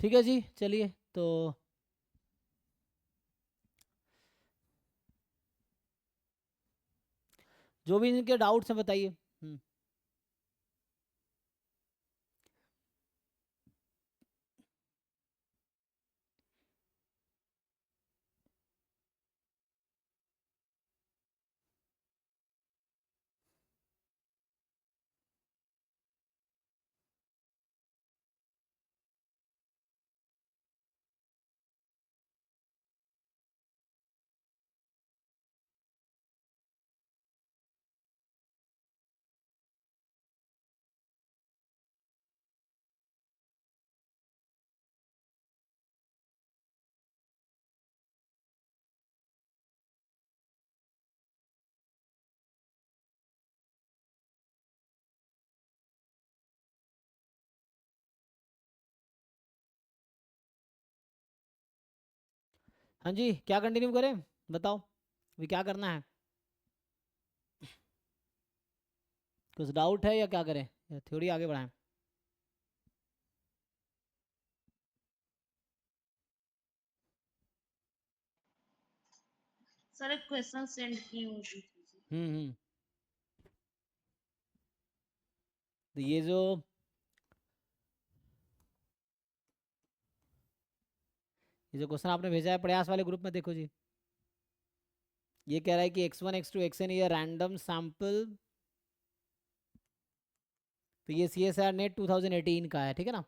ठीक है जी, चलिए तो जो भी इनके डाउट्स हैं बताइए। हाँ जी, क्या कंटिन्यू करें बताओ, अभी क्या करना है? कुछ डाउट है या क्या करें, या थ्योरी आगे बढ़ाएं? सर एक क्वेश्चन सेंड की हुई थी। हम्म। तो ये जो क्वेश्चन आपने भेजा है प्रयास वाले ग्रुप में, देखो जी, ये कह रहा है कि x1 x2 xn ये रैंडम सैंपल, तो ये CSR नेट 2018 का है, ठीक है ना।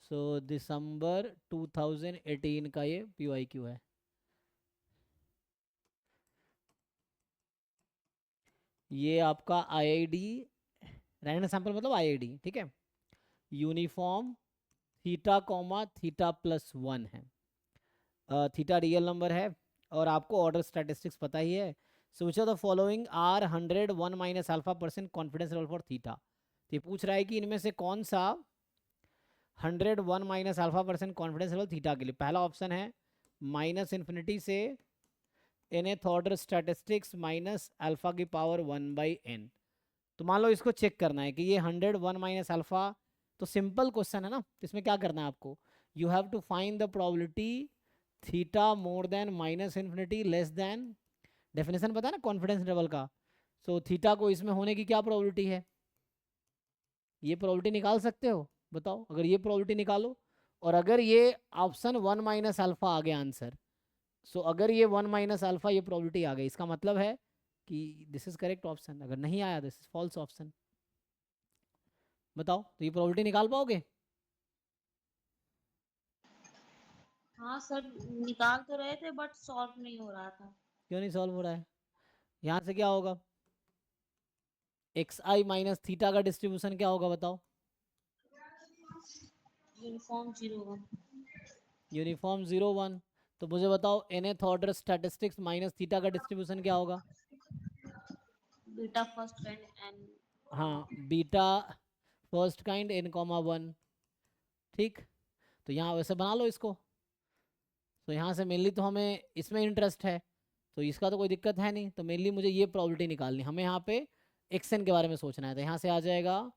सो दिसंबर 2018 का ये PYQ है। ये आपका IID रैंडम सैंपल मतलब IID, ठीक है। Uniform theta comma theta plus 1 है, थीटा रियल नंबर है, और आपको ऑर्डर स्टैटिस्टिक्स पता ही है। So which of the following are 101 minus alpha percent confidence level for theta. तो ये पूछ रहा है कि इनमें से कौन सा 101 minus alpha percent confidence level theta के लिए। पहला ऑप्शन है माइनस इन्फिनिटी से nth order statistics minus alpha की पावर 1/n। तो मान लो इसको चेक करना है कि ये 101 माइनस अल्फा, तो सिंपल क्वेश्चन है ना, इसमें क्या करना है आपको, you have to find the probability theta more than minus infinity less than, definition पता है ना कॉन्फिडेंस लेवल का। सो थीटा को इसमें होने की क्या प्रोबेबिलिटी है, ये प्रोबेबिलिटी निकाल सकते हो, बताओ। अगर ये प्रोबेबिलिटी निकालो, और अगर ये ऑप्शन 1 माइनस अल्फा आ गया आंसर, सो अगर ये 1 माइनस अल्फा ये प्रोबेबिलिटी आ गई, इसका मतलब है कि दिस इज करेक्ट ऑप्शन। अगर नहीं आया दिस इज फॉल्स ऑप्शन। बताओ, तो ये प्रोबेबिलिटी निकाल पाओगे? हाँ सर, निकाल तो रहे थे बट सॉल्व नहीं हो रहा था। क्यों नहीं सॉल्व हो रहा है? यहाँ से क्या होगा, एक्स आई माइनस थीटा का डिस्ट्रीब्यूशन क्या होगा बताओ? यूनिफॉर्म 0 1। यूनिफॉर्म 0 1। तो मुझे बताओ nth order statistics minus theta का डिस्ट्रीब्यूशन क्या होगा? Beta first kind n comma हाँ, बीटा फर्स्ट काइंड n,1। ठीक, तो यहाँ वैसे बना लो इसको। तो यहाँ से मेनली तो हमें इसमें इंटरेस्ट है, तो इसका तो कोई दिक्कत है नहीं, तो मेनली मुझे ये प्रॉबिलिटी निकालनी, हमें यहाँ पे एक्सन के बारे में सोचना है। तो यहाँ से आ जाएगा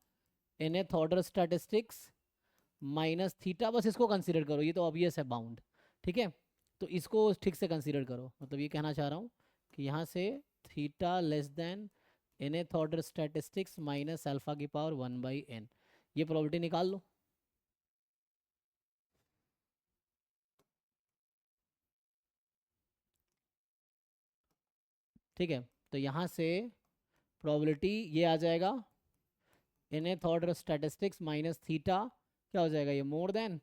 nth order statistics minus theta, बस इसको कंसीडर करो, ये तो ऑब्वियस है बाउंड, ठीक है। तो इसको ठीक से कंसीडर करो, मतलब ये कहना चाह रहा हूँ कि यहाँ से theta less than nth order statistics minus alpha की पावर 1/n, ये प्रॉबिलिटी निकाल लो। ठीक है, तो यहाँ से प्रोबेबिलिटी ये आ जाएगा nth order statistics minus theta, क्या हो जाएगा ये, मोर देन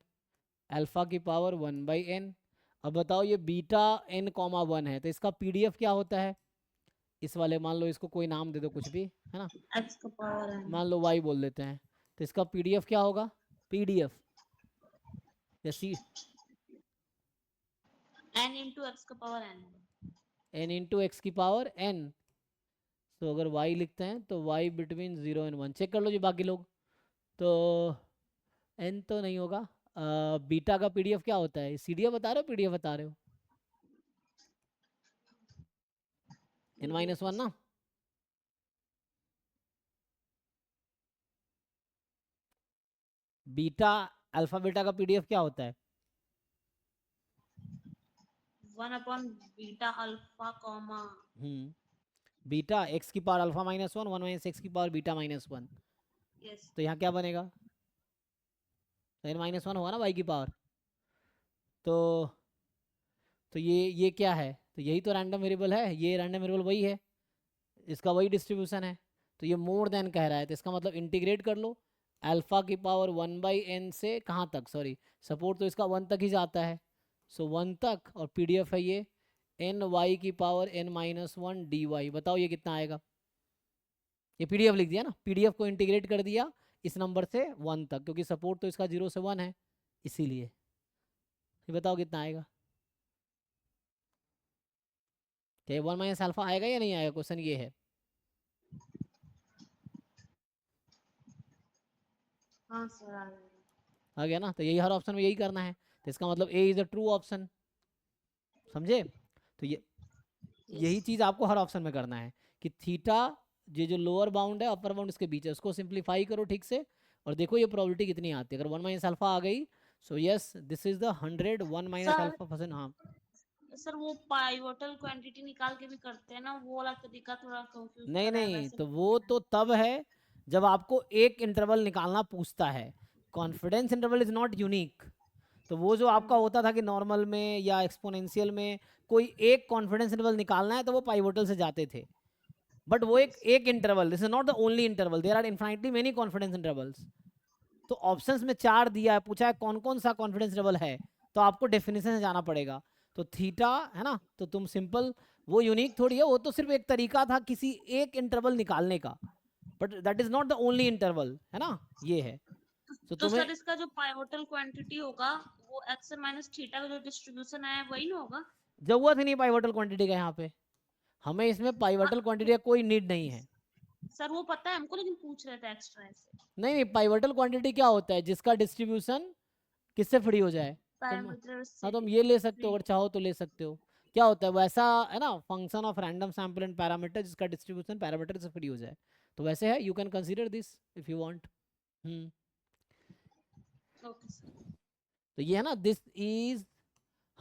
अल्फा की पावर 1/n। अब बताओ ये बीटा n,1 है, तो इसका PDF क्या होता है? इस वाले मान लो इसको कोई नाम दे दो कुछ भी, है ना, एक्स का पावर एन मान लो y बोल देते हैं। तो इसका PDF क्या होगा, PDF या सी, एन इंटू एक्स का power n. n into x की पावर n। तो अगर y लिखते हैं तो y बिटवीन 0 और 1, चेक कर लो जी बाकी लोग। तो n तो नहीं होगा, बीटा का PDF क्या होता है, CDF बता रहे हो PDF बता रहे हो? n-1 ना, बीटा अल्फा बीटा का पीडीएफ क्या होता है? 1/बीटा अल्फा कॉमा बीटा एक्स की power alpha minus one, one minus x की power beta minus one. Yes. तो यहाँ क्या बनेगा? एन माइनस वन होगा ना वाई की पावर। तो ये क्या है? तो यही तो रैंडम वेरिएबल है, ये रैंडम वेरिएबल वही है, इसका वही डिस्ट्रीब्यूशन है। तो ये मोर देन कह रहा है, तो इसका मतलब इंटीग्रेट कर लो अल्फा की पावर वन बाई एन से कहाँ तक, सॉरी सपोर्ट तो इसका वन तक ही जाता है, सो वन तक, और पीडीएफ है ये एन वाई की power n minus one d y. बताओ ये कितना आएगा? ये पीडीएफ लिख दिया ना, पीडीएफ को इंटीग्रेट कर दिया इस नंबर से वन तक, क्योंकि सपोर्ट तो इसका जीरो से वन है इसीलिए। ये बताओ कितना आएगा? क्या वन माइनस अल्फा आएगा या नहीं आएगा, क्वेश्चन ये है। हाँ सर आ गया। आ गया ना? तो यही हर ऑप्शन में यही करना है, तो इसका मतलब ए इज द ट्रू ऑप्शन। समझे? तो ये यस। यही चीज आपको हर ऑप्शन में करना है कि थीटा, ये जो लोअर बाउंड है अपर बाउंड इसके बीच है, उसको सिंप्लीफाई करो ठीक से, और देखो ये प्रोबेबिलिटी कितनी आती है। अगर वन माइनस अल्फा आ गई, so yes this is the 100, one minus sir alpha percent. हाँ सर वो पाइवोटल क्वांटिटी निकाल के भी करते हैं ना, वो वाला तरीका थोड़ा कंफ्यूज नहीं कर रहा है, नहीं, वैसे तो नहीं वो करना है। तो तब है जब आपको एक इंटरवल निकालना पूछता है। Confidence interval is not unique. तो वो जो आपका हम्म। होता था कि नॉर्मल में या एक्सपोनेंशियल में कोई एक कॉन्फिडेंस इंटरवल निकालना है, तो वो पाइवोटल से जाते थे। बट वो एक यस। एक interval, this is not the only interval, there are infinitely many confidence intervals. तो ऑप्शंस में चार दिया है, पूछा है कौन कौन सा कॉन्फिडेंस इंटरवल है, तो आपको डेफिनेशन से जाना पड़ेगा। तो थीटा है ना, तो तुम सिंपल, वो यूनिक थोड़ी है, वो तो सिर्फ एक तरीका था किसी एक इंटरवल निकालने का, but that is not the only interval, है ना, ये है। तो तो तुम्हें सर इसका जो पाइवोटल क्वांटिटी होगा वो एक्स माइनस थीटा का जो डिस्ट्रीब्यूशन है वही ना होगा? जरूरत ही नहीं पाइवोटल क्वांटिटी का यहाँ पे, हमें इसमें हाँ, पाइवोटल क्वांटिटी का कोई नीड नहीं है। सर वो पता है हमको, लेकिन पूछ रहे थे एक्स्ट्रा ऐसे। नहीं नहीं, पाइवोटल क्वांटिटी क्या होता है? जिसका डिस्ट्रीब्यूशन किससे फ्री हो जाए। तुम, पैरामीटर हाँ से तुम ये ले सकते हो, फ्री। अगर चाहो तो ले सकते हो। क्या होता है वैसा, है ना, function of random sample and parameter जिसका डिस्ट्रीब्यूशन पैरामीटर से फ्री हो जाए, तो वैसे है, you can consider this if you want. Hmm. Okay sir. तो ये है ना, this is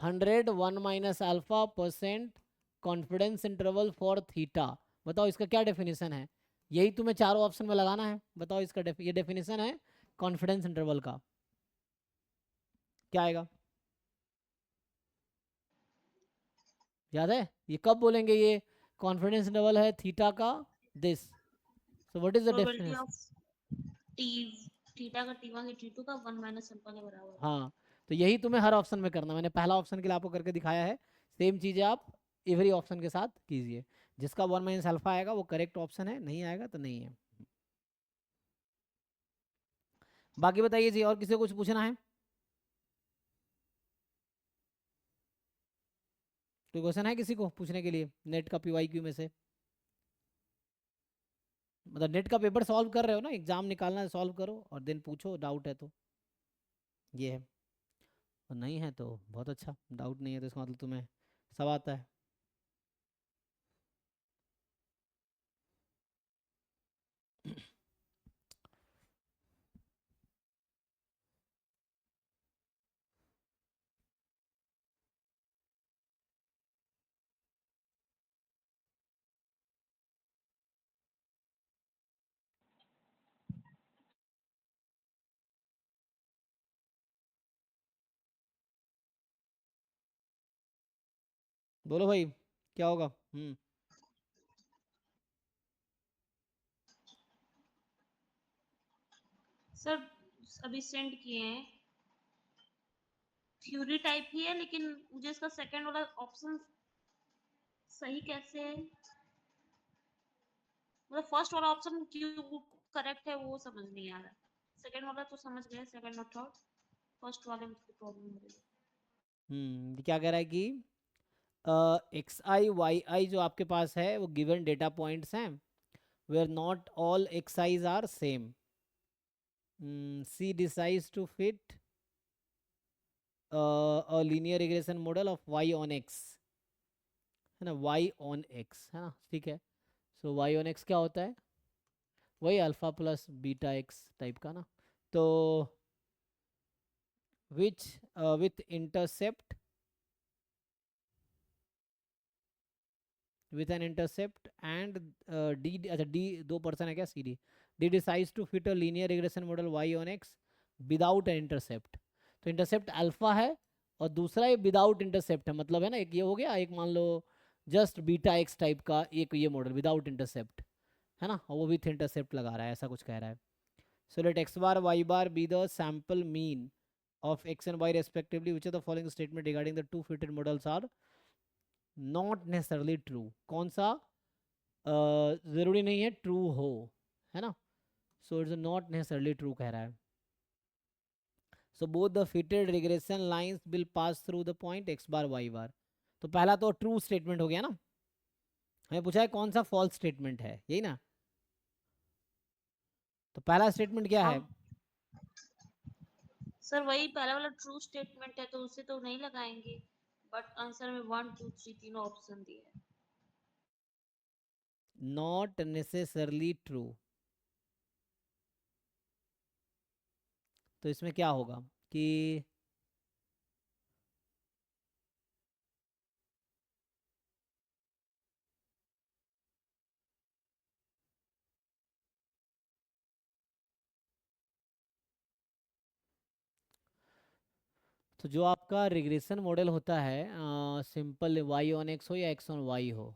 100 one minus alpha percent confidence interval for theta. बताओ इसका क्या डेफिनेशन है? यही तुम्हें चारों ऑप्शन में लगाना है। बताओ इसका ये डेफिनेशन है कॉन्फिडेंस इंटरवल का, क्या आएगा? याद है? ये कब बोलेंगे ये कॉन्फिडेंस इंटरवल है थीटा का, this. So what is the probability difference? Of T theta का T1 से T2 का 1 माइनस अल्फा के बराबर है। हाँ, तो यही तुम्हें हर ऑप्शन में करना, मैंने पहला ऑप्शन के लिए आपको करके दिखाया है, सेम चीज़ें आप एवरी ऑप्शन के साथ कीजिए। जिसका वन माइनस अल्फा आएगा वो करेक्ट ऑप्शन है, नहीं आएगा तो नहीं है। बाकी बताइए जी, और किसी को कुछ पूछना है? कोई क्वेश्चन है किसी को पूछने के लिए नेट का पीवाईक्यू में से? मतलब नेट का पेपर सॉल्व कर रहे हो ना, एग्जाम निकालना है, सॉल्व करो और देन पूछो, डाउट है तो। ये है, और नहीं है तो बहुत अच्छा, डाउट नहीं है तो इसका मतलब तुम्हें सब आता है। बोलो भाई, क्या होगा? सर अभी सेंड किए हैं, थ्योरी टाइप ही है, लेकिन मुझे इसका सेकंड वाला ऑप्शन सही कैसे है, मतलब फर्स्ट वाला ऑप्शन क्यों करेक्ट है वो समझ नहीं आ रहा। सेकंड वाला तो समझ गए, सेकंड और थर्ड, फर्स्ट वाले में प्रॉब्लम हो रही है। क्या कह रहा है कि एक्स आई वाई आई जो आपके पास है वो गिवन डेटा पॉइंट्स हैं, where not all x i's are same, C decides to fit a linear regression model of y on x, है ना, वाई ऑन एक्स, है ना, ठीक है। सो वाई ऑन एक्स क्या होता है? वही alpha plus beta x type का ना। तो which with intercept with an intercept and d अच्छा d दो पर्सन है क्या C D D decides to fit a linear regression model y on x without an intercept. तो intercept alpha है और दूसरा ये विदाउट इंटरसेप्ट है, मतलब है ना, एक ये हो गया, एक मान लो जस्ट बीटा एक्स टाइप का एक ये मॉडल विदाउट इंटरसेप्ट है ना, और वो विथ इंटरसेप्ट लगा रहा है, ऐसा कुछ कह रहा है. So let x bar y bar be the sample mean of x and y respectively. Which of the following statement regarding the two fitted models are not necessarily true? कौन सा जरूरी नहीं है ट्रू हो, है ना. So it's not necessarily true कह रहा है. So both the fitted regression lines will pass through the point x bar y बार. तो पहला तो ट्रू स्टेटमेंट हो गया ना. हमें पूछा है कौन सा फॉल्स स्टेटमेंट है, यही ना. तो पहला स्टेटमेंट क्या है. हाँ सर वही पहला वाला ट्रू स्टेटमेंट है तो उसे तो नहीं लगाएंगे, बट आंसर में 1 2 3 तीनों ऑप्शन दिए हैं. Not necessarily true. तो इसमें क्या होगा कि तो जो आपका रिग्रेशन मॉडल होता है सिंपल वाई ऑन एक्स हो या एक्स ऑन वाई हो,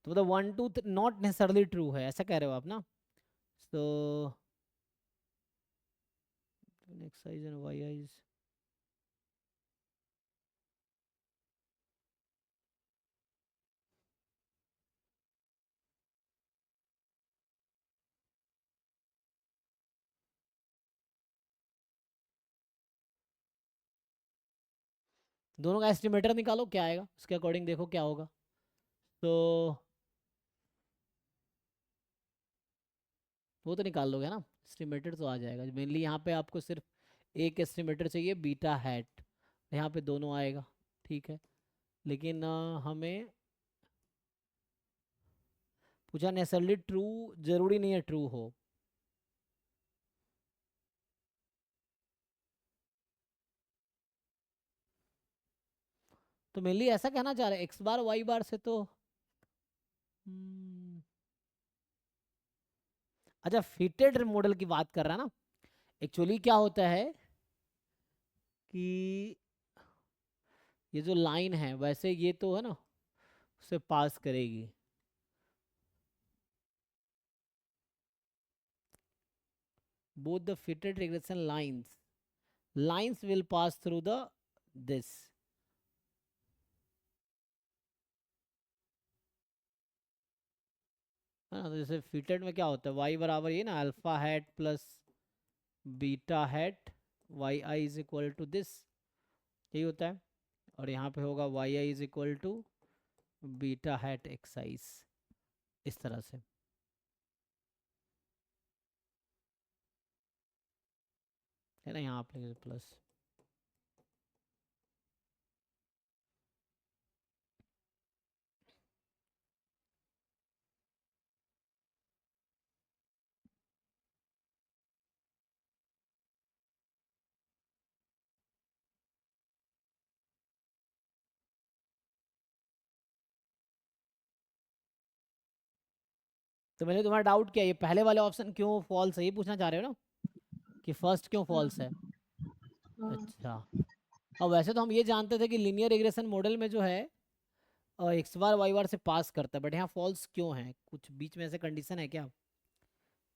तो मतलब 1 2 नॉट नेसेसरली ट्रू है, ऐसा कह रहे हो आप ना. So x i's and y i's. दोनों का एस्टिमेटर निकालो क्या आएगा, उसके अकॉर्डिंग देखो क्या होगा. तो वो तो निकाल लोगे ना, एस्टिमेटेड तो आ जाएगा. मेनली यहाँ पे आपको सिर्फ एक एस्टिमेटर चाहिए बीटा हैट, यहाँ पे दोनों आएगा, ठीक है. लेकिन हमें पूछा नेसेसरली ट्रू, जरूरी नहीं है ट्रू हो. तो मेनली ऐसा कहना चाह रहे हैं एक्स बार वाई बार से तो हम्म, अच्छा फिटेड मॉडल की बात कर रहा है ना. एक्चुअली क्या होता है कि ये जो लाइन है वैसे ये तो है ना उसे पास करेगी. both the fitted regression lines will pass through the this. है ना. तो जैसे फिटेड में क्या होता है y बराबर ये ना alpha hat plus beta hat y i is equal to this, यही होता है. और यहाँ पे होगा y i is equal to beta hat x i's, इस तरह से, है ना. यहाँ पे प्लस. तो मैंने तुम्हारा डाउट किया ये पहले वाले ऑप्शन क्यों फॉल्स है, ये पूछना चाह रहे हो ना कि फर्स्ट क्यों फॉल्स है. अच्छा. अब वैसे तो हम ये जानते थे कि लीनियर रिग्रेशन मॉडल में जो है एक्स बार वाई बार से पास करता है, बट यहाँ फॉल्स क्यों है, कुछ बीच में ऐसे कंडीशन है क्या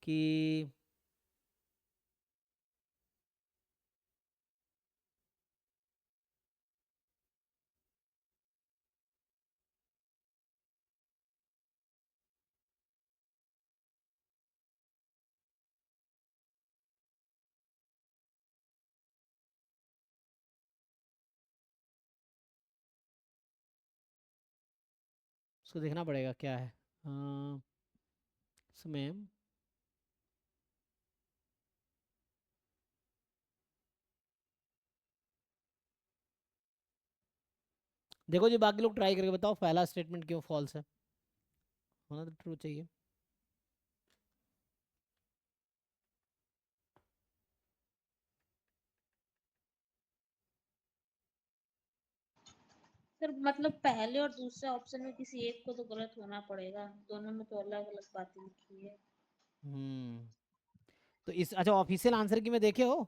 कि उसको देखना पड़ेगा क्या है इसमें. देखो जी बाकी लोग ट्राई करके बताओ पहला स्टेटमेंट क्यों फॉल्स है. होना तो ट्रू चाहिए। सर मतलब पहले और दूसरे ऑप्शन में किसी एक को तो गलत होना पड़ेगा, दोनों में तो अलग अलग बातें लिखी है। हम्म। तो इस अच्छा ऑफिशियल आंसर की में देखे हो,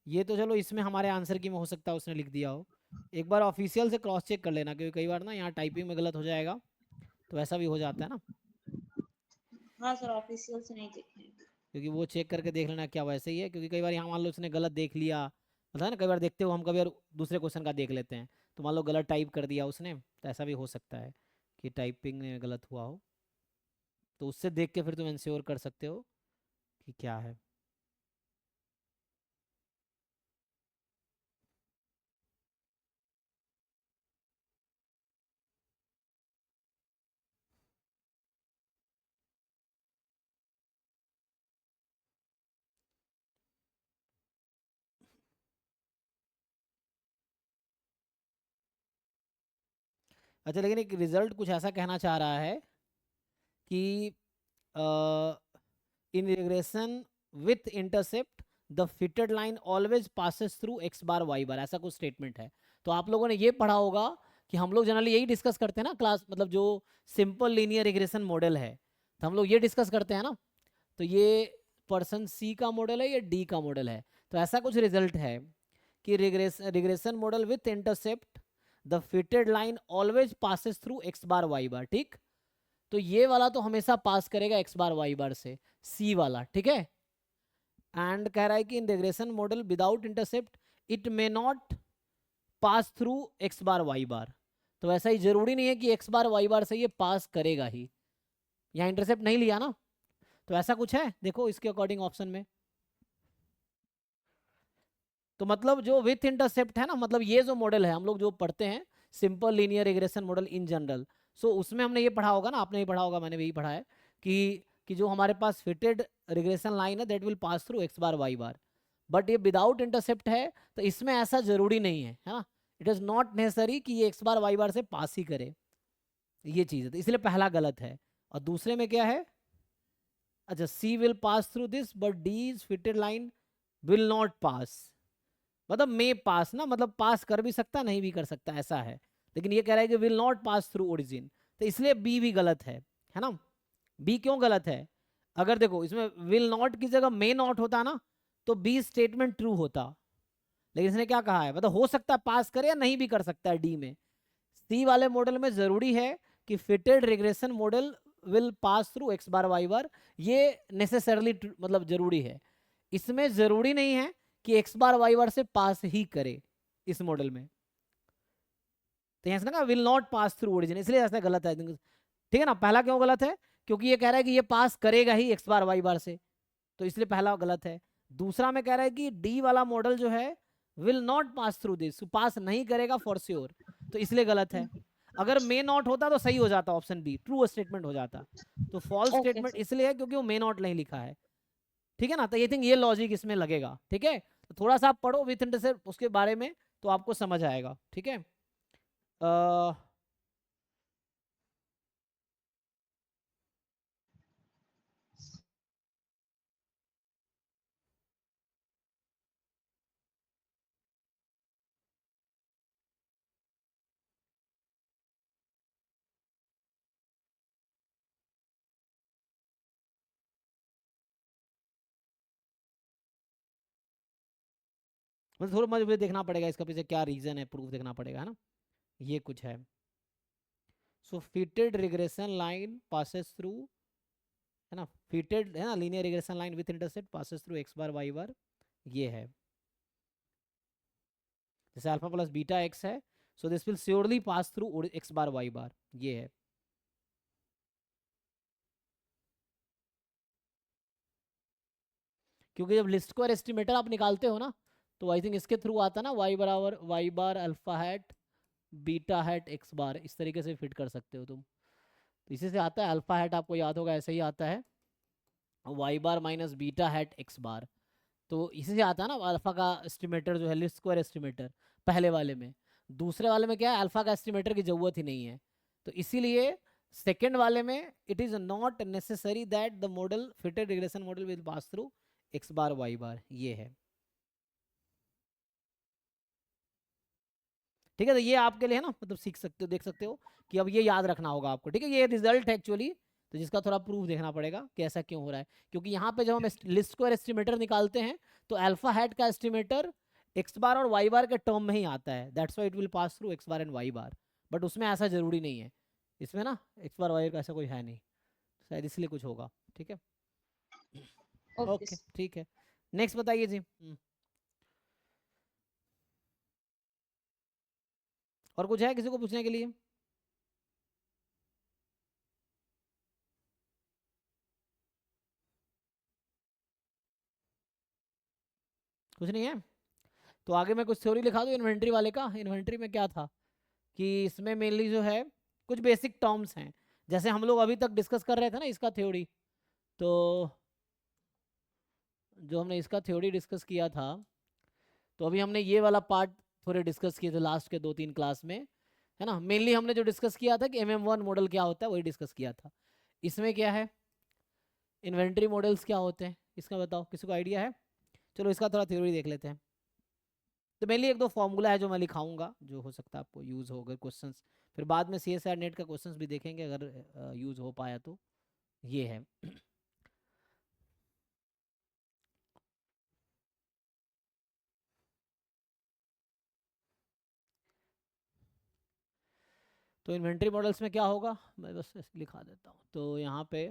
ये तो चलो इसमें हमारे आंसर की में हो सकता है उसने लिख दिया हो। एक बार ऑफिशियल से क्रॉस चेक कर लेना, क्योंकि कई बार ना यहाँ टाइपिंग में गलत हो जाएगा, तो ऐसा भी हो जाता है ना। हाँ सर, ऑफिशियल से नहीं देखे हैं। क्योंकि वो चेक करके देख लेना क्या वैसे ही है, क्योंकि कई बार यहाँ मान लो उसने गलत देख लिया, पता है ना, कई बार देखते हो हम कभी बार दूसरे क्वेश्चन का देख लेते हैं, तो मान लो गलत टाइप कर दिया उसने, तो ऐसा भी हो सकता है कि टाइपिंग में गलत हुआ हो। तो उससे देख के फिर तुम इंश्योर कर सकते हो कि क्या है। अच्छा लेकिन एक रिजल्ट कुछ ऐसा कहना चाह रहा है कि in regression with intercept the fitted line always passes through x bar y bar, ऐसा कुछ स्टेटमेंट है। तो आप लोगों ने ये पढ़ा होगा कि हम लोग जनरली यही डिस्कस करते हैं ना क्लास, मतलब जो सिंपल लीनियर रिग्रेशन मॉडल है, तो हम लोग ये डिस्कस करते हैं ना। तो ये पर्सन सी का मॉडल है, ये डी का मॉडल है। तो ऐसा कुछ रिजल्ट है कि regression model with intercept the fitted line always passes through x bar y bar, ठीक। तो ये वाला तो हमेशा पास करेगा एक्स बार वाई बार से, सी वाला, ठीक है। एंड कह रहा है कि in regression model without intercept it may not pass through x bar y bar. तो ऐसा ही जरूरी नहीं है कि एक्स बार वाई बार से ये पास करेगा ही, यहाँ इंटरसेप्ट नहीं लिया ना। तो ऐसा कुछ है देखो इसके अकॉर्डिंग ऑप्शन में। तो मतलब जो विथ इंटरसेप्ट है ना, मतलब ये जो मॉडल है हम लोग जो पढ़ते हैं simple linear regression model in general, so उसमें हमने ये पढ़ा होगा ना, आपने ये पढ़ा होगा, मैंने भी यही पढ़ा है कि जो हमारे पास फिटेड रिग्रेशन लाइन है that will pass through x bar y bar. But ये विदाउट इंटरसेप्ट है, तो इसमें ऐसा जरूरी नहीं है ना। इट इज नॉट नेसेसरी कि ये एक्स बार वाई बार से पास ही करे, ये चीज़ है, तो इसलिए पहला गलत है। और दूसरे में क्या है, अच्छा C will pass through this but D is fitted line will not pass, मतलब मे पास ना, मतलब पास कर भी सकता नहीं भी कर सकता ऐसा है। लेकिन ये कह रहा है कि will not pass through origin, तो इसलिए बी भी गलत है ना। बी क्यों गलत है, अगर देखो इसमें विल नॉट की जगह मे नॉट होता ना, तो बी स्टेटमेंट ट्रू होता। लेकिन इसने क्या कहा है, मतलब हो सकता है पास करे या नहीं भी कर सकता है डी में। सी वाले मॉडल में जरूरी है कि fitted regression model will pass through x bar y bar, ये नेसेसरली मतलब जरूरी है। इसमें जरूरी नहीं है कि एक्स बार वाई बार से पास ही करे इस मॉडल में। तो यहाँ से ना will not pass through origin, इसलिए ऐसा गलत है, ठीक है ना। पहला क्यों गलत है, क्योंकि ये कह रहा है कि ये पास करेगा ही एक्स बार वाई बार से, तो इसलिए पहला गलत है। दूसरा में कह रहा है कि डी वाला मॉडल जो है will not pass through this, pass नहीं करेगा फॉर श्योर, तो इसलिए गलत है। अगर मे नॉट होता तो सही हो जाता, ऑप्शन बी ट्रू स्टेटमेंट हो जाता। तो फॉल्स ओके स्टेटमेंट सर। इसलिए है क्योंकि वो मे नॉट नहीं लिखा है, ठीक है ना। तो ये थिंक ये लॉजिक इसमें लगेगा, ठीक है। तो थोड़ा सा आप पढ़ो विथ इंटरसेप्ट उसके बारे में, तो आपको समझ आएगा, ठीक है। मतलब थोड़ा मुझे देखना पड़ेगा इसका पीछे क्या रीजन है, प्रूफ देखना पड़ेगा, है ना। ये कुछ है। So fitted regression line passes through, है ना, फिटेड है ना, linear regression line with intercept passes through x bar y bar, ये है। जैसे अल्फा प्लस बीटा एक्स है, so this will surely pass through x bar y bar, ये है। क्योंकि जब लिस्ट स्क्वायर एस्टिमेटर आप निकालते हो ना, तो आई थिंक इसके थ्रू आता ना, वाई बराबर y bar alpha hat beta hat x bar, इस तरीके से फिट कर सकते हो तुम। तो इसी से आता है अल्फा हैट, आपको याद होगा ऐसे ही आता है, वाई बार माइनस बीटा हैट एक्स बार। तो इसी से आता है ना अल्फा का एस्टिमेटर जो है, लिस्ट स्क्वायर एस्टिमेटर पहले वाले में। दूसरे वाले में क्या है, अल्फा का एस्टिमेटर की जरूरत ही नहीं है। तो इसीलिए सेकेंड वाले में it is not necessary that the model fitted regression model will pass through x bar y बार, ये है। ठीक है, तो ये आपके लिए है ना, मतलब सीख सकते हो, देख सकते हो कि अब ये याद रखना होगा आपको। ठीक है, ये रिजल्ट है एक्चुअली, तो जिसका थोड़ा प्रूफ देखना पड़ेगा कि ऐसा क्यों हो रहा है। क्योंकि यहाँ पे जब हम लिस्ट स्क्वायर एस्टिमेटर निकालते हैं तो अल्फा हैट का एस्टिमेटर एक्स बार और वाई बार के टर्म में ही आता है, that's why it will pass through x bar and y bar. But उसमें ऐसा जरूरी नहीं है, इसमें ना एक्स बार वाई का ऐसा कोई है नहीं, शायद इसलिए कुछ होगा। ठीक है, ओके। ओके ठीक है। नेक्स्ट बताइए जी। और कुछ है किसी को पूछने के लिए? कुछ नहीं है तो आगे मैं कुछ थ्योरी लिखा दूँ इन्वेंट्री वाले का। इन्वेंट्री में क्या था कि इसमें मेनली जो है कुछ बेसिक टर्म्स हैं, जैसे हम लोग अभी तक डिस्कस कर रहे थे ना इसका थ्योरी। तो जो हमने इसका थ्योरी डिस्कस किया था, तो अभी हमने ये वाला पार्ट थोड़े डिस्कस किए थे लास्ट के 2-3 क्लास में, है ना। मेनली हमने जो डिस्कस किया था कि MM1 मॉडल क्या होता है वही डिस्कस किया था। इसमें क्या है, इन्वेंट्री मॉडल्स क्या होते हैं इसका बताओ, किसी को आइडिया है? चलो इसका थोड़ा थ्योरी देख लेते हैं। तो मेनली एक दो फॉर्मूला है जो मैं लिखाऊंगा, जो हो सकता है आपको यूज़ हो अगर क्वेश्चंस, फिर बाद में CSR नेट का क्वेश्चंस भी देखेंगे अगर यूज़ हो पाया तो। ये है तो इन्वेंट्री मॉडल्स में क्या होगा, मैं बस ऐसे लिखा देता हूँ। तो यहाँ पे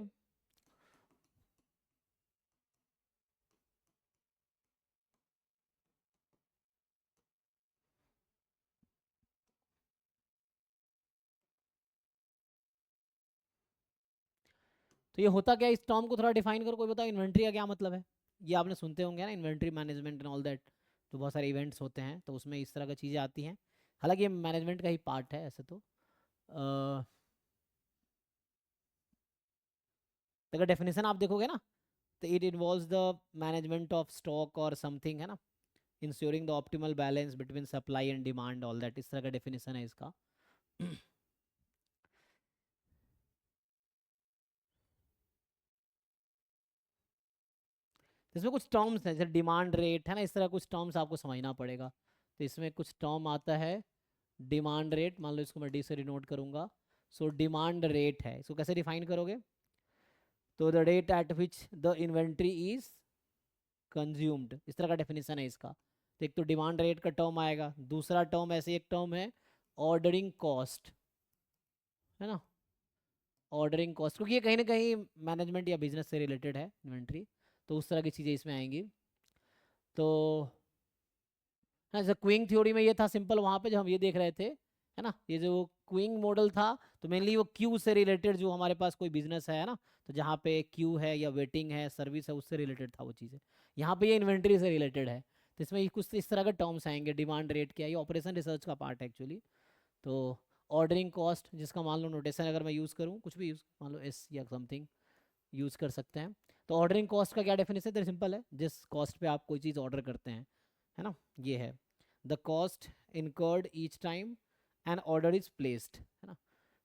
तो ये होता क्या है, इस टर्म को थोड़ा डिफाइन करो, कोई बताओ इन्वेंट्री का क्या मतलब है। ये आपने सुनते होंगे ना, inventory management and all that, तो बहुत सारे इवेंट्स होते हैं तो उसमें इस तरह की चीज़ें आती हैं। हालांकि ये मैनेजमेंट का ही पार्ट है ऐसे तो। अगर डेफिनेशन आप देखोगे ना, तो it involves the management of stock और समथिंग, है ना, ensuring the optimal balance between supply and demand, all that, इस तरह का डेफिनेशन है इसका। इसमें कुछ टर्म्स हैं जैसे डिमांड रेट, है ना, इस तरह कुछ टर्म्स आपको समझना पड़ेगा। तो इसमें कुछ टर्म आता है डिमांड रेट, मान लो इसको मैं डी से डिनोट करूंगा। सो डिमांड रेट है, इसको कैसे डिफाइन करोगे, तो the rate at which the inventory is consumed, इस तरह का डेफिनेशन है इसका। तो एक तो डिमांड रेट का टर्म आएगा, दूसरा टर्म ऐसे एक टर्म है ऑर्डरिंग कॉस्ट, है ना, ऑर्डरिंग कॉस्ट, क्योंकि ये कहीं ना कहीं मैनेजमेंट या बिजनेस से रिलेटेड है इन्वेंट्री, तो उस तरह की चीज़ें इसमें आएंगी। तो हाँ, जैसे क्विंग थ्योरी में ये था सिंपल, वहाँ पे जो हम ये देख रहे थे, है ना, ये जो क्विंग मॉडल था, तो मेनली वो क्यू से रिलेटेड, जो हमारे पास कोई बिजनेस है ना, तो जहाँ पे क्यू है या वेटिंग है, सर्विस है, उससे रिलेटेड था वो चीज़ें। यहाँ पे ये इन्वेंट्री से रिलेटेड है, तो इसमें कुछ इस तरह के टर्म्स आएंगे, डिमांड रेट क्या है, ये ऑपरेशन रिसर्च का पार्ट है एक्चुअली। तो ऑर्डरिंग कॉस्ट, जिसका मान लो नोटेशन अगर मैं यूज़ करूँ, कुछ भी यूज़, मान लो एस या समथिंग यूज़ कर सकते हैं। तो ऑर्डरिंग कॉस्ट का क्या डेफिनेशन है, सिंपल है, जिस कॉस्ट पे आप कोई चीज़ ऑर्डर करते हैं, है ना, ये है the cost incurred each time an order is placed, है ना।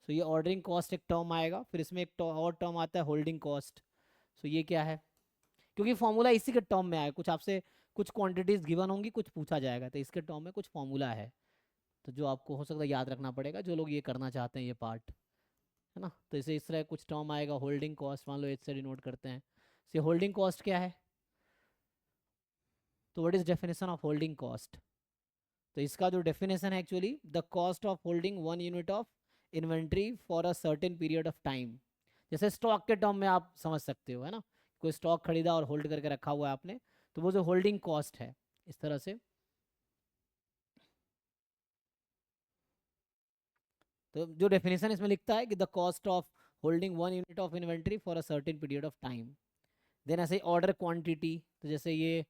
सो ये ऑर्डरिंग कॉस्ट एक टर्म आएगा, फिर इसमें एक और टर्म आता है होल्डिंग कॉस्ट। सो ये क्या है, क्योंकि फॉर्मूला इसी के टर्म में आया, कुछ आपसे कुछ क्वांटिटीज गिवन होंगी, कुछ पूछा जाएगा, तो इसके टर्म में कुछ फॉर्मूला है, तो जो आपको हो सकता है याद रखना पड़ेगा, जो लोग ये करना चाहते हैं ये पार्ट, है ना। तो इसे इस तरह कुछ टर्म आएगा, होल्डिंग कॉस्ट, मान लो एच से डिनोट करते हैं। से होल्डिंग कॉस्ट क्या है, तो what is definition of holding cost, तो इसका जो डेफिनेशन है actually, the cost of holding 1 unit of inventory for a certain period of time. जैसे स्टॉक के टर्म में आप समझ सकते हो, है ना, कोई स्टॉक खरीदा और होल्ड करके रखा हुआ है आपने, तो वो जो होल्डिंग कॉस्ट है, इस तरह से। तो जो डेफिनेशन इसमें लिखता है कि the cost of holding 1 unit of inventory for a certain period of time. Then ऐसे ऑर्डर क्वांटिटी, तो जैसे ये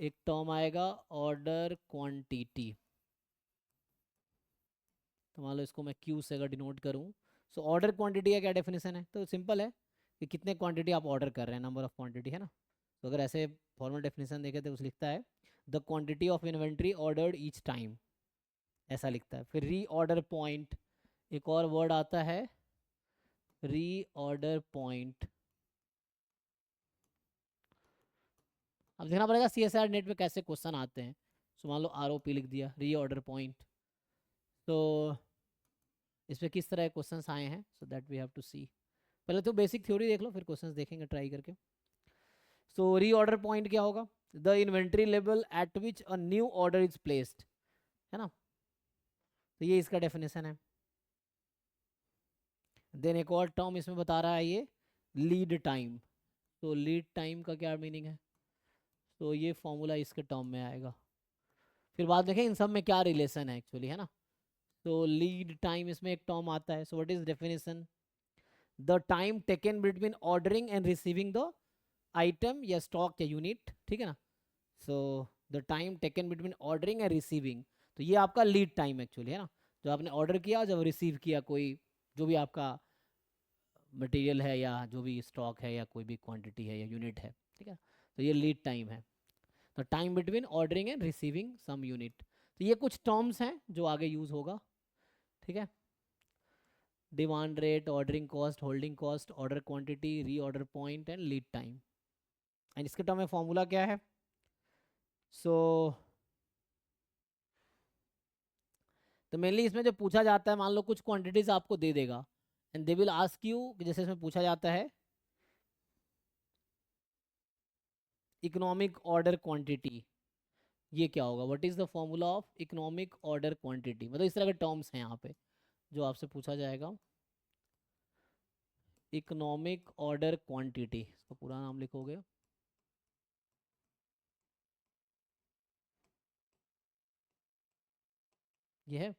एक टर्म आएगा ऑर्डर क्वांटिटी, तो मान लो इसको मैं क्यू से अगर डिनोट करूँ, सो ऑर्डर क्वांटिटी का क्या डेफिनेशन है, तो सिंपल है कि कितने क्वांटिटी आप ऑर्डर कर रहे हैं, नंबर ऑफ क्वांटिटी, है ना। तो अगर ऐसे फॉर्मल डेफिनेशन देखे तो उस लिखता है the quantity of inventory ordered each time, ऐसा लिखता है। फिर री ऑर्डर पॉइंट, एक और वर्ड आता है रीऑर्डर पॉइंट। अब देखना पड़ेगा CSR नेट पे कैसे क्वेश्चन आते हैं। सो मान लो ROP लिख दिया, रीऑर्डर पॉइंट। तो इस पे किस तरह के क्वेश्चंस आए हैं, so that we have to see. पहले तो बेसिक थ्योरी देख लो, फिर क्वेश्चंस देखेंगे ट्राई करके। सो रीऑर्डर पॉइंट क्या होगा? The inventory level eight which a new order is placed, है ना। तो ये इसका डेफिनेशन है। देन एक और टर्म इसमें बता रहा है ये लीड टाइम। तो लीड टाइम का क्या मीनिंग है? तो ये फॉर्मूला इसके टर्म में आएगा। फिर बात देखें इन सब में क्या रिलेशन है एक्चुअली, है ना। तो लीड टाइम इसमें एक टर्म आता है। So what is definition? The time taken between ordering and receiving the item या स्टॉक या यूनिट, ठीक है ना। So the time taken between ordering and receiving, तो ये आपका लीड टाइम एक्चुअली, है ना। जो आपने ऑर्डर किया, जब रिसीव किया कोई जो भी आपका मटेरियल है या जो भी स्टॉक है या कोई भी क्वांटिटी है या यूनिट है, ठीक है। तो ये लीड टाइम है। तो time between ordering and receiving some unit. तो ये कुछ टर्म्स हैं जो आगे यूज होगा, ठीक है। Demand rate, ordering cost, holding cost, order quantity, reorder point and lead time. And इसके टर्म में फॉर्मूला क्या है? सो तो मेनली इसमें जो पूछा जाता है, मान लो कुछ क्वांटिटीज आपको दे देगा and they will ask you, जैसे इसमें पूछा जाता है इकोनॉमिक ऑर्डर क्वांटिटी, ये क्या होगा? What is the formula of economic order quantity? मतलब इस तरह के टर्म्स हैं यहाँ पे जो आपसे पूछा जाएगा। इकोनॉमिक ऑर्डर क्वांटिटी, इसका पूरा नाम लिखोगे। ये है।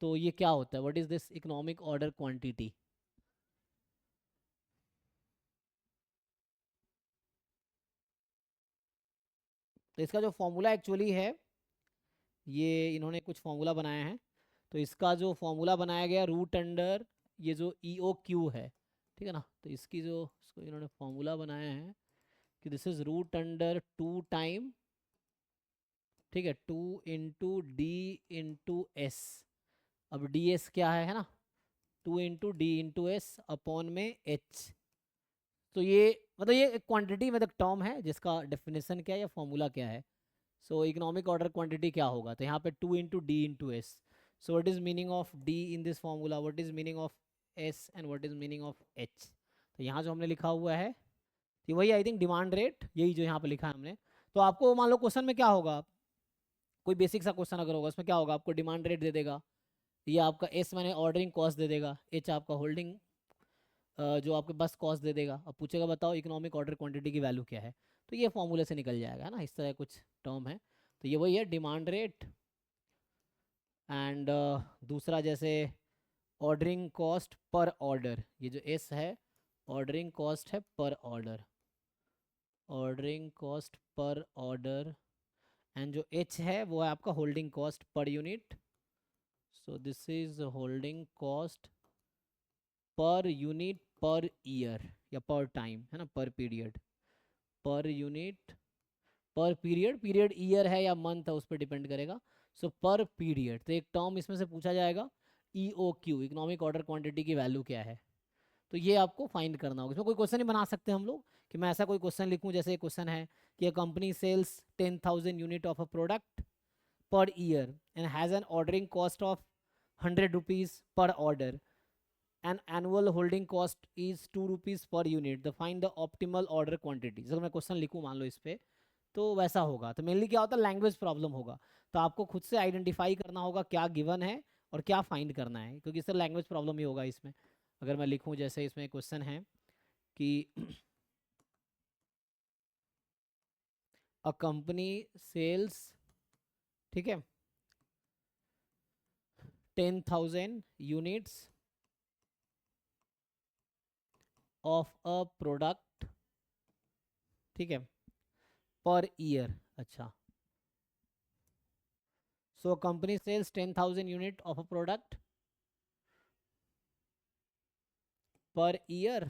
तो ये क्या होता है? What is this economic order quantity? तो इसका जो फॉर्मूला एक्चुअली है, ये इन्होंने कुछ फॉर्मूला बनाया है। तो इसका जो फॉर्मूला बनाया गया रूट अंडर ये जो EOQ है, ठीक है ना। तो इसकी जो इसको इन्होंने फॉर्मूला बनाया है कि this is root under 2 time, ठीक है, 2 इंटू डी इंटू एस। अब डी एस क्या है ना, 2 into d into s upon में एच। तो ये मतलब ये एक क्वांटिटी मतलब टर्म है जिसका डेफिनेशन क्या है या फॉर्मूला क्या है। सो इकोनॉमिक ऑर्डर क्वांटिटी क्या होगा? तो यहाँ पे 2 into d into S. So what is meaning of D in this formula, what is meaning of S and what is meaning of H? तो यहाँ जो हमने लिखा हुआ है कि वही आई थिंक डिमांड रेट, यही जो यहाँ पे लिखा है हमने। तो आपको मान लो क्वेश्चन में क्या होगा, कोई बेसिक सा क्वेश्चन अगर होगा उसमें क्या होगा, आपको डिमांड रेट दे देगा, ये आपका एस मैंने ऑर्डरिंग कॉस्ट दे देगा, एच आपका होल्डिंग जो आपके बस कॉस्ट दे देगा। अब पूछेगा बताओ इकोनॉमिक ऑर्डर क्वांटिटी की वैल्यू क्या है, तो ये फॉर्मूले से निकल जाएगा ना। इस तरह कुछ टर्म है। तो ये वही है डिमांड रेट एंड दूसरा जैसे ऑर्डरिंग कॉस्ट पर ऑर्डर, ये जो एस है ऑर्डरिंग कॉस्ट है पर order, ordering cost per order. And जो एच है वो है आपका holding cost per unit. So this is holding cost per unit per year या पर टाइम, है ना, पर पीरियड, पर यूनिट पर पीरियड, पीरियड ईयर है या मंथ है उस पर डिपेंड करेगा। सो पर पीरियड। तो एक टर्म इसमें से पूछा जाएगा EOQ, इकोनॉमिक ऑर्डर क्वांटिटी की वैल्यू क्या है। तो ये आपको फाइंड करना होगा। इसमें कोई क्वेश्चन ही बना सकते हैं हम लोग कि मैं ऐसा कोई क्वेश्चन लिखूं, जैसे क्वेश्चन है कि a company sells 10,000 unit of a product per year and has an ordering cost of 100 rupees per order and annual holding cost is 2 rupees per unit, the find the optimal order quantity. अगर मैं question लिखूँ मान लो इस पर, तो वैसा होगा। तो मेनली क्या होता है, लैंग्वेज प्रॉब्लम होगा। तो आपको खुद से आइडेंटिफाई करना होगा क्या गिवन है और क्या फाइंड करना है, क्योंकि इससे लैंग्वेज प्रॉब्लम ही होगा इसमें। अगर मैं लिखूं जैसे इसमें क्वेश्चन है कि अ कंपनी सेल्स, ठीक है, 10,000 यूनिट्स ऑफ अ प्रोडक्ट, ठीक है, पर ईयर। अच्छा, so company sells 10,000 unit of a product per year,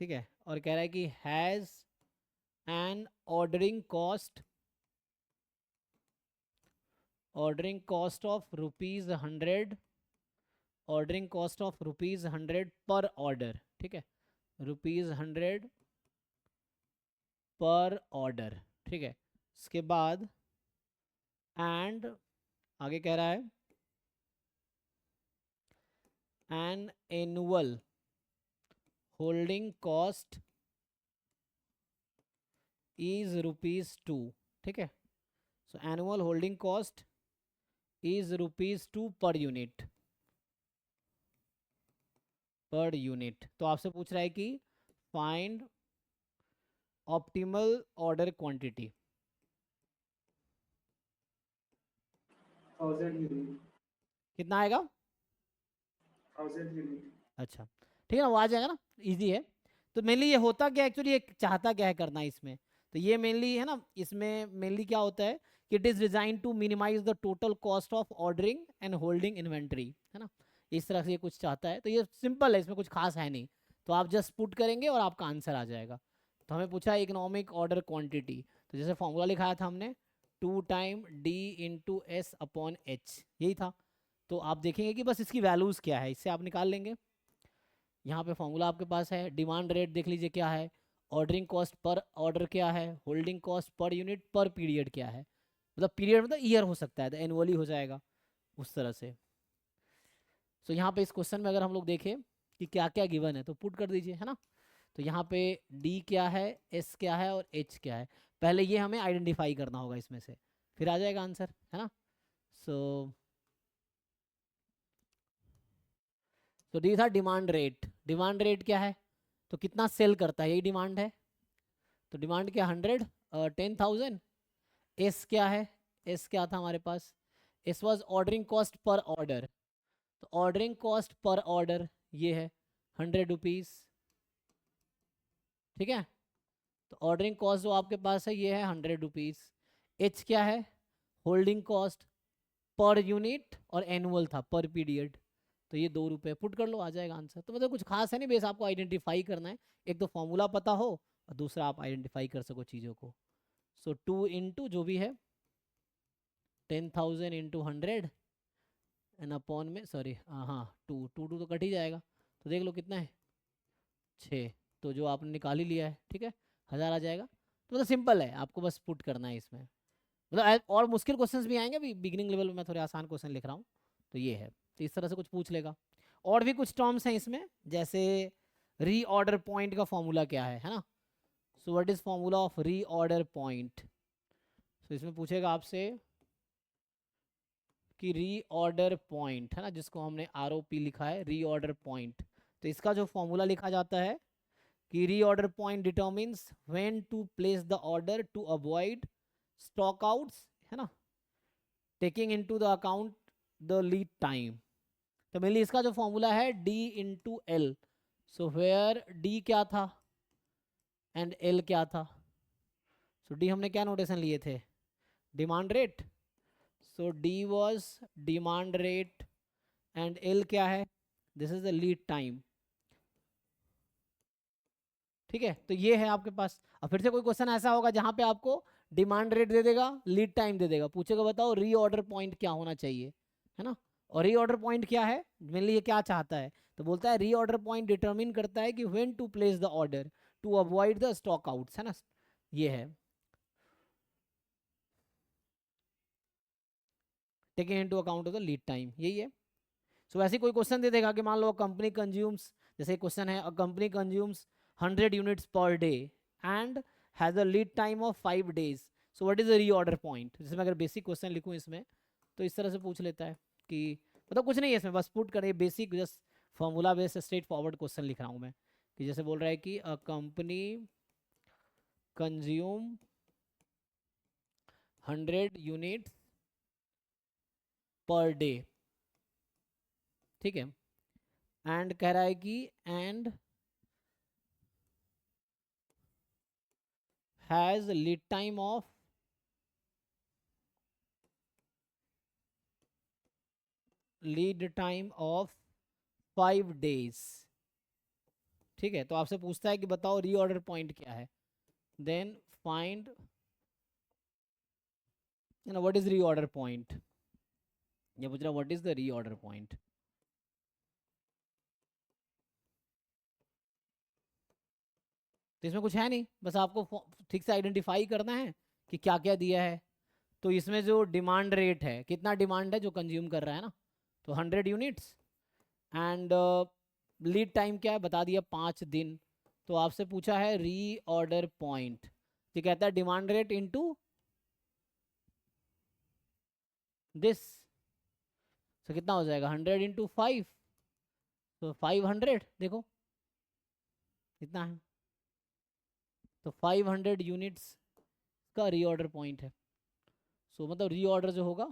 ठीक है, और कह रहा है कि has an ordering cost of rupees 100 ordering cost of ₹100 per order, ठीक है, ₹100 पर ऑर्डर, ठीक है। इसके बाद एंड आगे कह रहा है an annual holding cost is ₹2, ठीक है। सो annual holding cost is ₹2 per unit, per unit. तो आपसे पूछ रहा है कि find optimal order quantity. 1000 unit, कितना आएगा? 1000 यूनिट। अच्छा, ठीक है ना, वो आ जाएगा ना, इजी है। तो मेनली ये होता क्या एक्चुअली, ये चाहता क्या है करना इसमें, तो ये मेनली है ना, इसमें मेनली क्या होता है कि it is design to minimize the total cost of ordering and holding inventory, है ना, इस तरह से ये कुछ चाहता है। तो ये सिंपल है, इसमें कुछ खास है नहीं, तो आप जस्ट पुट करेंगे और आपका आंसर आ जाएगा। तो हमें पूछा है इकोनॉमिक ऑर्डर क्वांटिटी, तो जैसे फॉर्मूला लिखाया था हमने 2 time D into S upon H, यही था। तो आप देखेंगे कि बस इसकी वैल्यूज़ क्या है, इससे आप निकाल लेंगे। यहाँ पे फॉर्मूला आपके पास है, डिमांड रेट देख लीजिए क्या है, ऑर्डरिंग कॉस्ट पर ऑर्डर क्या है, होल्डिंग कॉस्ट पर यूनिट पर पीरियड क्या है, मतलब पीरियड मतलब ईयर हो सकता है, तो एनुअली हो जाएगा उस तरह से। सो यहाँ पे इस क्वेश्चन में अगर हम लोग देखें कि क्या क्या गिवन है तो पुट कर दीजिए, है ना। तो यहाँ पे डी क्या है, एस क्या है और एच क्या है, पहले ये हमें आइडेंटिफाई करना होगा इसमें से, फिर आ जाएगा आंसर, है ना। सो तो डी था डिमांड रेट, डिमांड रेट क्या है, तो कितना सेल करता है, यही डिमांड है। तो डिमांड क्या 100, 10,000। एस क्या है, एस क्या था हमारे पास, S was ordering cost per order, तो ऑर्डरिंग कॉस्ट पर ऑर्डर ये है ₹100, ठीक है। तो ऑर्डरिंग कॉस्ट जो आपके पास है ये है ₹100। एच क्या है, होल्डिंग कॉस्ट पर यूनिट, और एनुअल था पर पीरियड, तो ये ₹2 पुट कर लो, आ जाएगा आंसर। तो मतलब कुछ खास है नहीं, बेस आपको आइडेंटिफाई करना है, एक तो फॉर्मूला पता हो और दूसरा आप आइडेंटिफाई कर सको चीज़ों को। सो 2 इंटू जो भी है 10,000 इंटू 100 एंड अपॉन में, सॉरी हाँ, टू टू टू तो कट ही जाएगा, तो देख लो कितना है 6, तो जो आपने निकाल ही लिया है, ठीक है, 1000 आ जाएगा। तो मतलब सिंपल है, आपको बस पुट करना है इसमें, मतलब और मुश्किल क्वेश्चंस भी आएंगे, अभी बिगिनिंग लेवल में मैं थोड़े आसान क्वेश्चन लिख रहा हूँ, तो ये है, तो इस तरह से कुछ पूछ लेगा। और भी कुछ टर्म्स हैं इसमें, जैसे रीऑर्डर पॉइंट का फॉर्मूला क्या है ना। So what is formula of reorder point, तो इसमें पूछेगा आपसे कि रीऑर्डर पॉइंट, है ना, जिसको हमने ROP लिखा है, रीऑर्डर पॉइंट, तो इसका जो फॉर्मूला लिखा जाता है कि reorder point determines when to place the order to avoid stock outs, है ना, taking into the account the lead time. तो मेनली इसका जो फॉर्मूला है D into l, so where D क्या था एंड L क्या था। सो D हमने क्या नोटेशन लिए थे, demand rate, so D was demand rate and L क्या है, this is the lead time, ठीक है। तो ये है आपके पास। अब फिर से कोई क्वेश्चन ऐसा होगा जहां पे आपको डिमांड रेट दे देगा, लीड टाइम दे देगा, पूछेगा बताओ रीऑर्डर पॉइंट क्या होना चाहिए, है ना। और रीऑर्डर पॉइंट क्या है, मेनली ये क्या चाहता है, तो बोलता है रीऑर्डर पॉइंट डिटरमिन करता है कि when to place the order to avoid the stock outs, है ना, ये है taking into account of the lead time, यही है। सो वैसे कोई क्वेश्चन दे देगा कि मान लो कंपनी कंज्यूम्स, जैसे क्वेश्चन है a company consumes 100 units per day and has a lead time of 5 days, so what is the reorder point. जैसे मैं अगर बेसिक क्वेश्चन लिखूं इसमें, तो इस तरह से पूछ लेता है कि मतलब कुछ नहीं है इसमें, बस पुट करें basic, just formula based straight forward question लिख रहा हूँ मैं, कि जैसे बोल रहा है कि a company consume 100 units per day, ठीक है, एंड कह रहा है कि and has lead time of lead time of 5 days, ठीक है। तो आपसे पूछता है कि बताओ रीऑर्डर पॉइंट क्या है, then find what is reorder point, ये पूछ रहा what is the reorder point. तो इसमें कुछ है नहीं, बस आपको ठीक से आइडेंटिफाई करना है कि क्या क्या दिया है। तो इसमें जो डिमांड रेट है, कितना डिमांड है जो कंज्यूम कर रहा है ना, तो 100 यूनिट्स। एंड लीड टाइम क्या है बता दिया, 5 दिन। तो आपसे पूछा है री ऑर्डर पॉइंट, तो कहता है डिमांड रेट इनटू दिस, तो कितना हो जाएगा 100 इंटू 5, तो 500 देखो कितना है, तो 500 यूनिट्स का रीऑर्डर पॉइंट है। सो मतलब रीऑर्डर जो होगा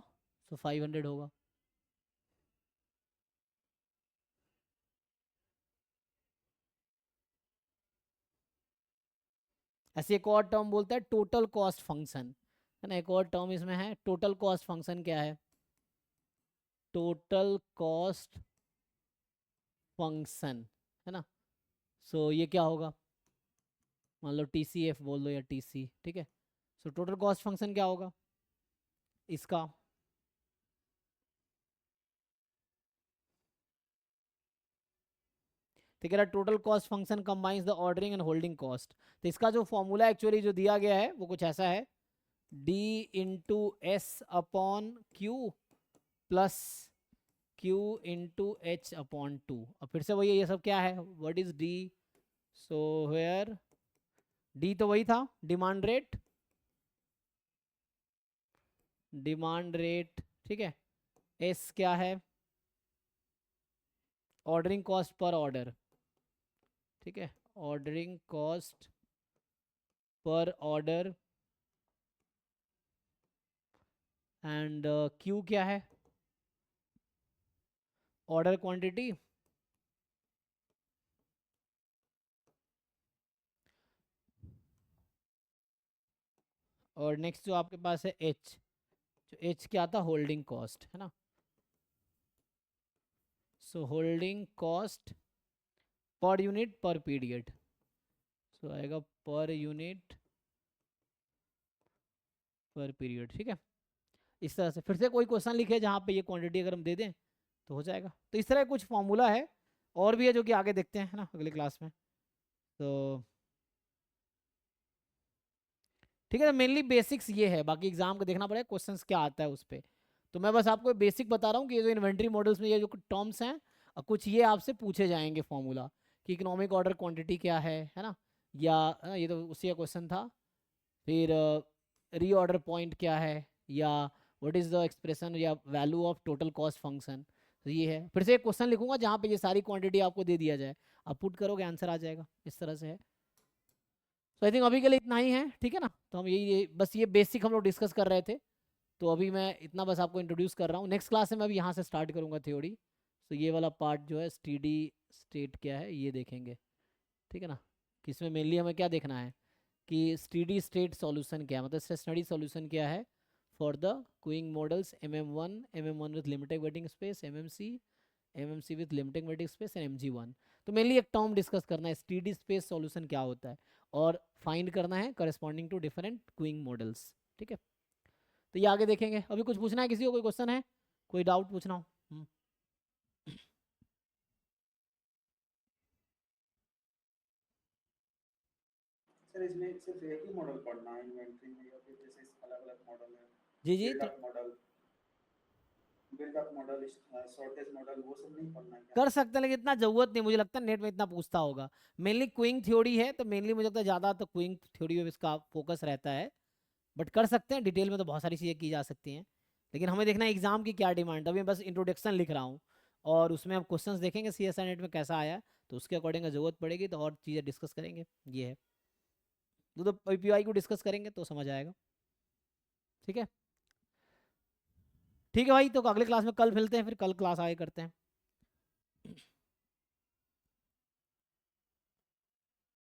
सो 500 होगा। ऐसे एक और टर्म बोलता है टोटल कॉस्ट फंक्शन, है ना, एक और टर्म इसमें है टोटल कॉस्ट फंक्शन। क्या है टोटल कॉस्ट फंक्शन, है ना। सो ये क्या होगा, मान लो TCF बोल दो या TC, ठीक है। सो टोटल कॉस्ट फंक्शन क्या होगा इसका, ठीक है। Total cost function combines the ordering and holding cost. तो इसका जो फॉर्मूला एक्चुअली जो दिया गया है वो कुछ ऐसा है, D into s upon Q plus Q into H upon 2। अब फिर से वही है, ये सब क्या है, what is D, so where D तो वही था डिमांड रेट, डिमांड रेट, ठीक है। S क्या है, ऑर्डरिंग कॉस्ट पर ऑर्डर, ठीक है, ordering cost per order. And Q क्या है, ऑर्डर क्वांटिटी, और नेक्स्ट जो आपके पास है H, जो H क्या था होल्डिंग कॉस्ट, है ना। सो होल्डिंग कॉस्ट पर यूनिट पर पीरियड, सो आएगा पर यूनिट पर पीरियड, ठीक है। इस तरह से फिर से कोई क्वेश्चन लिखे जहाँ पे ये क्वांटिटी अगर हम दे दें तो हो जाएगा। तो इस तरह कुछ फॉर्मूला है और भी है जो कि आगे देखते हैं, है ना, अगले क्लास में। तो ठीक है, तो मेनली बेसिक्स ये है, बाकी एग्जाम को देखना पड़ेगा क्वेश्चंस क्या आता है उस पर। तो मैं बस आपको बेसिक बता रहा हूँ कि ये जो इन्वेंट्री मॉडल्स में ये जो टर्म्स हैं कुछ ये आपसे पूछे जाएंगे फॉर्मूला, कि इकोनॉमिक ऑर्डर क्वांटिटी क्या है ना, या ये तो उसी का क्वेश्चन था। फिर रीऑर्डर पॉइंट क्या है, या व्हाट इज़ द एक्सप्रेशन या value of total cost function. तो ये है, फिर से एक क्वेश्चन लिखूंगा जहाँ पे ये सारी क्वांटिटी आपको दे दिया जाए, आप पुट करोगे आंसर आ जाएगा, इस तरह से है। तो आई थिंक अभी के लिए इतना ही है, ठीक है ना। तो हम यही बस ये बेसिक हम लोग डिस्कस कर रहे थे, तो अभी मैं इतना बस आपको इंट्रोड्यूस कर रहा हूँ। नेक्स्ट क्लास में मैं अभी यहाँ से स्टार्ट करूँगा थ्योरी। तो ये वाला पार्ट जो है स्टेडी स्टेट क्या है ये देखेंगे, ठीक है ना। कि इसमें मेनली हमें क्या देखना है कि स्टेडी स्टेट सॉल्यूशन क्या है, मतलब स्टडी सॉल्यूशन क्या है for the queuing models MM1 with limited waiting space, MMC with limited waiting space and MG1। तो मेनली एक टर्म डिस्कस करना है स्टेडी स्पेस सॉल्यूशन क्या होता है, और फाइंड करना है corresponding to different queuing models, ठीक है। तो ये आगे देखेंगे। अभी कुछ पूछना है किसी को, कोई क्वेश्चन है, कोई डाउट पूछना हो? सर इसमें सिर्फ एक ही मॉडल पढ़ना है इन्वेंट्री में, या फिर जैसे अलग अलग मॉडल है, जी जी, तो बिल्डअप मॉडल, शॉर्टेज मॉडल, वो सब नहीं पढ़ना है क्या? कर सकते हैं लेकिन इतना जरूरत नहीं, मुझे लगता है नेट में इतना पूछता होगा। मेनली क्यूइंग थ्योरी है तो मेनली मुझे लगता है ज़्यादा तो क्यूइंग थ्योरी में इसका फोकस रहता है, बट कर सकते हैं डिटेल में तो बहुत सारी चीज़ें की जा सकती हैं। लेकिन हमें देखना है एग्जाम की क्या डिमांड है। अभी मैं बस इंट्रोडक्शन लिख रहा हूँ और उसमें हम क्वेश्चंस देखेंगे CSI नेट में कैसा आया, तो उसके अकॉर्डिंग जरूरत पड़ेगी तो और चीज़ें डिस्कस करेंगे। ये है तो PPI को डिस्कस करेंगे तो समझ आएगा, ठीक है। ठीक है भाई, तो अगले क्लास में कल मिलते हैं, फिर कल क्लास आगे करते हैं।